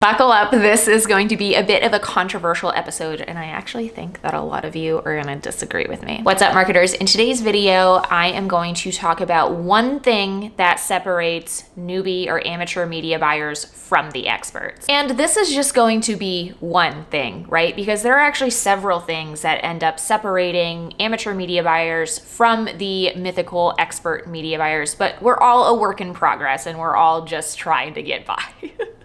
Buckle up, this is going to be a bit of a controversial episode, and I actually think that a lot of you are gonna disagree with me. What's up, marketers? In today's video, I am going to talk about one thing that separates newbie or amateur media buyers from the experts. And this is just going to be one thing, right? Because there are actually several things that end up separating amateur media buyers from the mythical expert media buyers, but we're all a work in progress and we're all just trying to get by.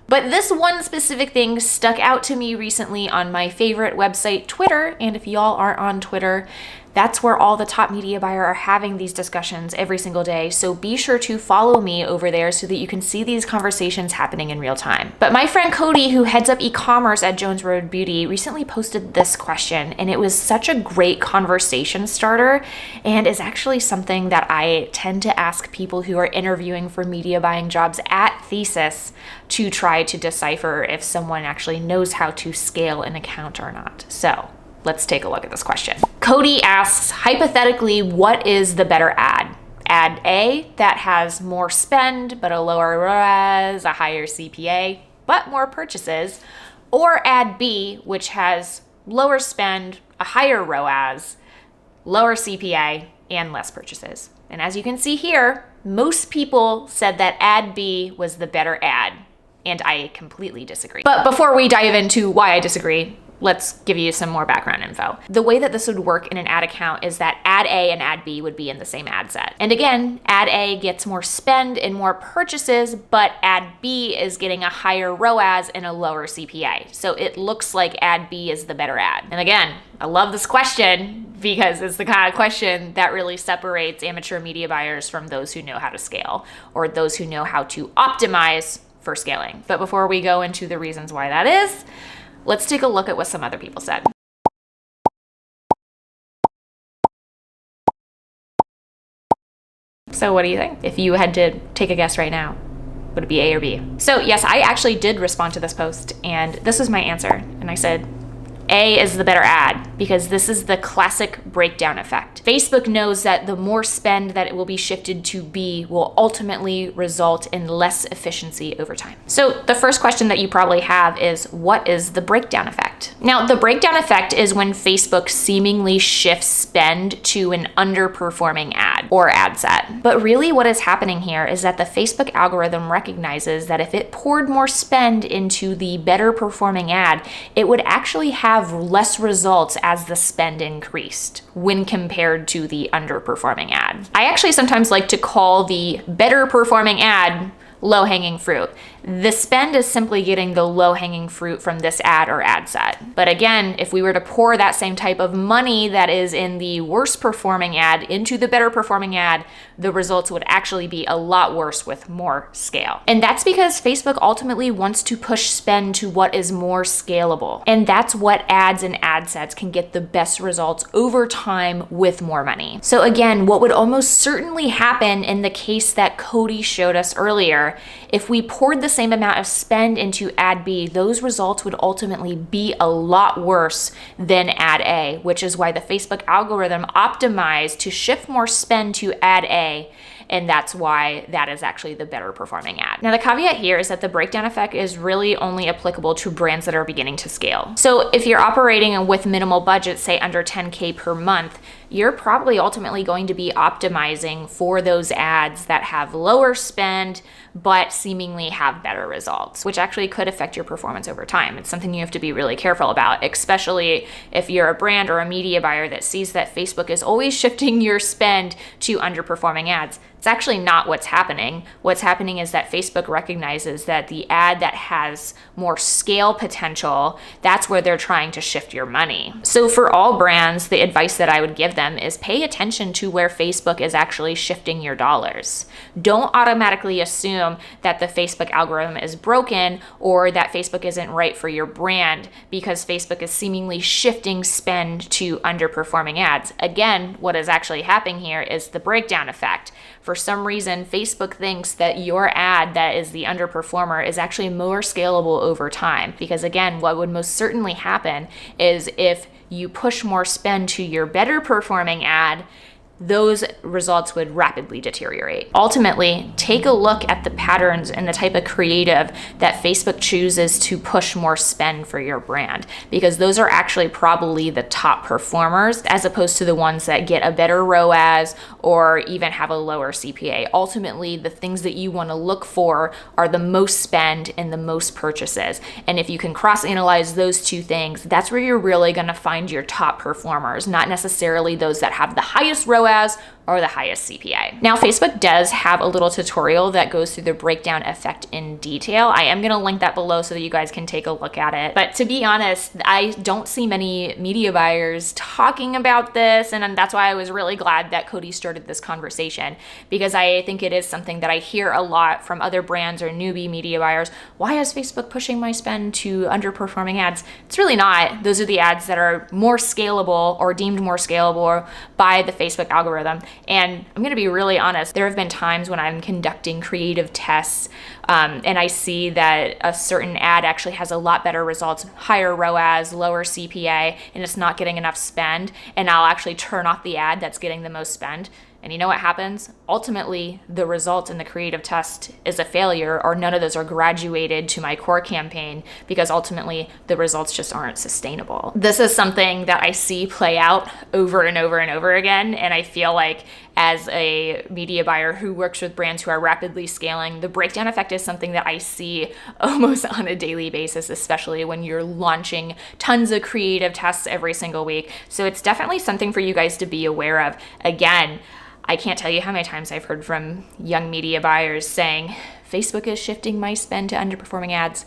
But this one specific thing stuck out to me recently on my favorite website, Twitter. And if y'all aren't on Twitter, that's where all the top media buyers are having these discussions every single day. So be sure to follow me over there so that you can see these conversations happening in real time. But my friend Cody, who heads up e-commerce at Jones Road Beauty, recently posted this question, and it was such a great conversation starter and is actually something that I tend to ask people who are interviewing for media buying jobs at Thesis to try to decipher if someone actually knows how to scale an account or not. So let's take a look at this question. Cody asks, hypothetically, what is the better ad? Ad A that has more spend, but a lower ROAS, a higher CPA, but more purchases, or ad B, which has lower spend, a higher ROAS, lower CPA, and less purchases. And as you can see here, most people said that ad B was the better ad, and I completely disagree. But before we dive into why I disagree, let's give you some more background info. The way that this would work in an ad account is that ad A and ad B would be in the same ad set. And again, ad A gets more spend and more purchases, but ad B is getting a higher ROAS and a lower CPA. So it looks like ad B is the better ad. And again, I love this question because it's the kind of question that really separates amateur media buyers from those who know how to scale or those who know how to optimize for scaling. But before we go into the reasons why that is, let's take a look at what some other people said. So what do you think? If you had to take a guess right now, would it be A or B? So yes, I actually did respond to this post, and this was my answer. And I said, A is the better ad because this is the classic breakdown effect. Facebook knows that the more spend that it will be shifted to B will ultimately result in less efficiency over time. So the first question that you probably have is, what is the breakdown effect? Now, the breakdown effect is when Facebook seemingly shifts spend to an underperforming ad or ad set. But really what is happening here is that the Facebook algorithm recognizes that if it poured more spend into the better performing ad, it would actually have less results as the spend increased when compared to the underperforming ad. I actually sometimes like to call the better performing ad low-hanging fruit. The spend is simply getting the low-hanging fruit from this ad or ad set. But again, if we were to pour that same type of money that is in the worst performing ad into the better performing ad, the results would actually be a lot worse with more scale. And that's because Facebook ultimately wants to push spend to what is more scalable. And that's what ads and ad sets can get the best results over time with more money. So again, what would almost certainly happen in the case that Cody showed us earlier, if we poured the same amount of spend into ad B, those results would ultimately be a lot worse than ad A, which is why the Facebook algorithm optimized to shift more spend to ad A, and that's why that is actually the better performing ad. Now, the caveat here is that the breakdown effect is really only applicable to brands that are beginning to scale. So if you're operating with minimal budget, say under 10K per month, you're probably ultimately going to be optimizing for those ads that have lower spend, but seemingly have better results, which actually could affect your performance over time. It's something you have to be really careful about, especially if you're a brand or a media buyer that sees that Facebook is always shifting your spend to underperforming ads. It's actually not what's happening. What's happening is that Facebook recognizes that the ad that has more scale potential, that's where they're trying to shift your money. So for all brands, the advice that I would give them is pay attention to where Facebook is actually shifting your dollars. Don't automatically assume that the Facebook algorithm is broken or that Facebook isn't right for your brand because Facebook is seemingly shifting spend to underperforming ads. Again, what is actually happening here is the breakdown effect. For some reason, Facebook thinks that your ad that is the underperformer is actually more scalable over time. Because again, what would most certainly happen is if you push more spend to your better performing ad, those results would rapidly deteriorate. Ultimately, take a look at the patterns and the type of creative that Facebook chooses to push more spend for your brand, because those are actually probably the top performers as opposed to the ones that get a better ROAS or even have a lower CPA. Ultimately, the things that you want to look for are the most spend and the most purchases. And if you can cross-analyze those two things, that's where you're really going to find your top performers, not necessarily those that have the highest ROAS or the highest CPA. Now, Facebook does have a little tutorial that goes through the breakdown effect in detail. I am gonna link that below so that you guys can take a look at it. But to be honest, I don't see many media buyers talking about this, and that's why I was really glad that Cody started this conversation, because I think it is something that I hear a lot from other brands or newbie media buyers. Why is Facebook pushing my spend to underperforming ads? It's really not. Those are the ads that are more scalable or deemed more scalable by the Facebook algorithm. And I'm going to be really honest, there have been times when I'm conducting creative tests and I see that a certain ad actually has a lot better results, higher ROAS, lower CPA, and it's not getting enough spend. And I'll actually turn off the ad that's getting the most spend. And you know what happens? Ultimately, the result in the creative test is a failure, or none of those are graduated to my core campaign, because ultimately the results just aren't sustainable. This is something that I see play out over and over and over again. And I feel like as a media buyer who works with brands who are rapidly scaling, the breakdown effect is something that I see almost on a daily basis, especially when you're launching tons of creative tests every single week. So it's definitely something for you guys to be aware of. Again, I can't tell you how many times I've heard from young media buyers saying, Facebook is shifting my spend to underperforming ads.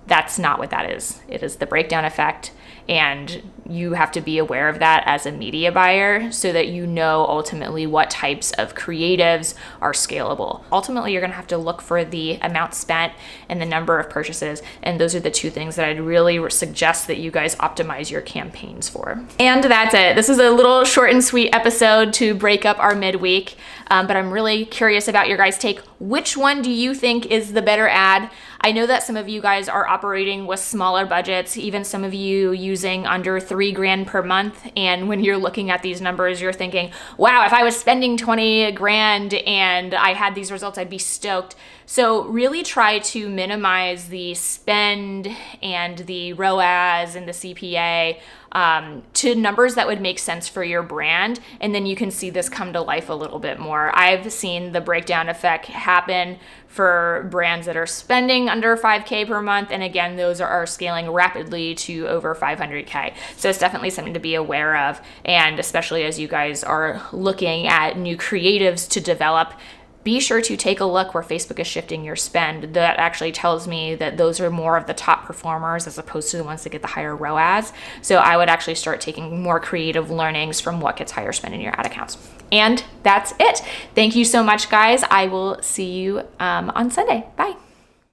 That's not what that is. It is the breakdown effect. And you have to be aware of that as a media buyer so that you know ultimately what types of creatives are scalable. Ultimately, you're going to have to look for the amount spent and the number of purchases. And those are the two things that I'd really suggest that you guys optimize your campaigns for. And that's it. This is a little short and sweet episode to break up our midweek. But I'm really curious about your guys' take. Which one do you think is the better ad? I know that some of you guys are operating with smaller budgets, even some of you using under $3,000 per month. And when you're looking at these numbers, you're thinking, wow, if I was spending 20 grand and I had these results, I'd be stoked. So really try to minimize the spend and the ROAS and the CPA to numbers that would make sense for your brand. And then you can see this come to life a little bit more. I've seen the breakdown effect happen for brands that are spending under 5K per month. And again, those are scaling rapidly to over 500K. So it's definitely something to be aware of. And especially as you guys are looking at new creatives to develop, be sure to take a look where Facebook is shifting your spend. That actually tells me that those are more of the top performers as opposed to the ones that get the higher ROAS. So I would actually start taking more creative learnings from what gets higher spend in your ad accounts. And that's it. Thank you so much, guys. I will see you on Sunday. Bye.